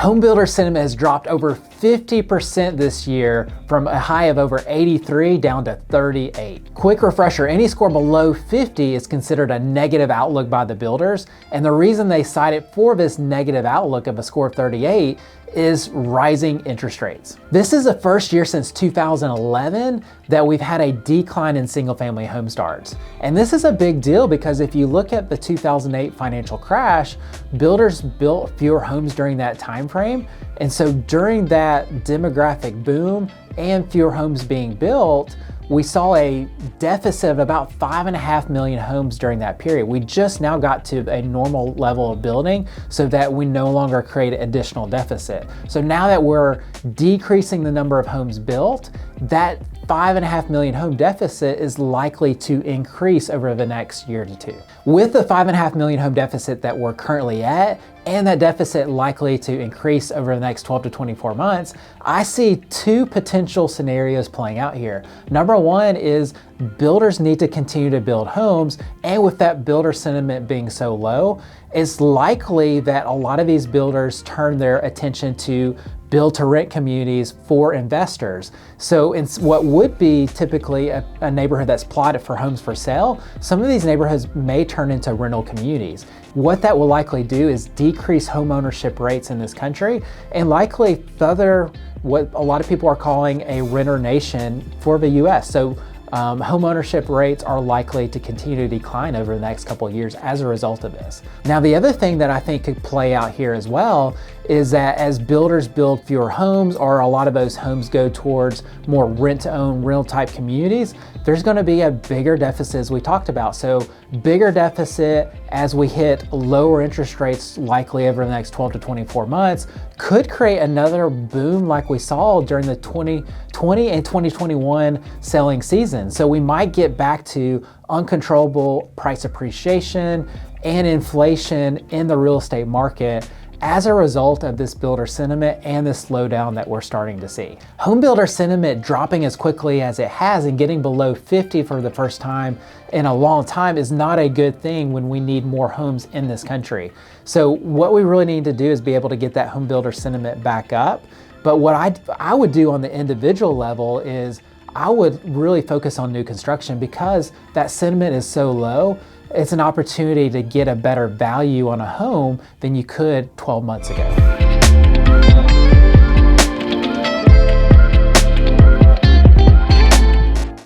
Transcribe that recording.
Home builder sentiment has dropped over 50% this year, from a high of over 83 down to 38. Quick refresher, any score below 50 is considered a negative outlook by the builders, and the reason they cite it for this negative outlook of a score of 38 is rising interest rates. This is the first year since 2011 that we've had a decline in single-family home starts. And this is a big deal because if you look at the 2008 financial crash, builders built fewer homes during that time frame. And so during that demographic boom and fewer homes being built, we saw a deficit of about 5.5 million homes during that period. We just now got to a normal level of building so that we no longer create additional deficit. So now that we're decreasing the number of homes built, that 5.5 million home deficit is likely to increase over the next year to two. With the 5.5 million home deficit that we're currently at, and that deficit likely to increase over the next 12 to 24 months, I see two potential scenarios playing out here. Number one is builders need to continue to build homes, and with that builder sentiment being so low, it's likely that a lot of these builders turn their attention to build to rent communities for investors. So in what would be typically a neighborhood that's plotted for homes for sale, some of these neighborhoods may turn into rental communities. What that will likely do is decrease home ownership rates in this country and likely further what a lot of people are calling a renter nation for the US. So home ownership rates are likely to continue to decline over the next couple of years as a result of this. Now, the other thing that I think could play out here as well is that as builders build fewer homes, or a lot of those homes go towards more rent-to-own, rental type communities, there's going to be a bigger deficit as we talked about. So bigger deficit as we hit lower interest rates likely over the next 12 to 24 months could create another boom like we saw during the 2020 and 2021 selling season. So we might get back to uncontrollable price appreciation and inflation in the real estate market as a result of this builder sentiment and the slowdown that we're starting to see. Home builder sentiment dropping as quickly as it has and getting below 50 for the first time in a long time is not a good thing when we need more homes in this country. So what we really need to do is be able to get that home builder sentiment back up. But what I would do on the individual level is I would really focus on new construction because that sentiment is so low. It's an opportunity to get a better value on a home than you could 12 months ago.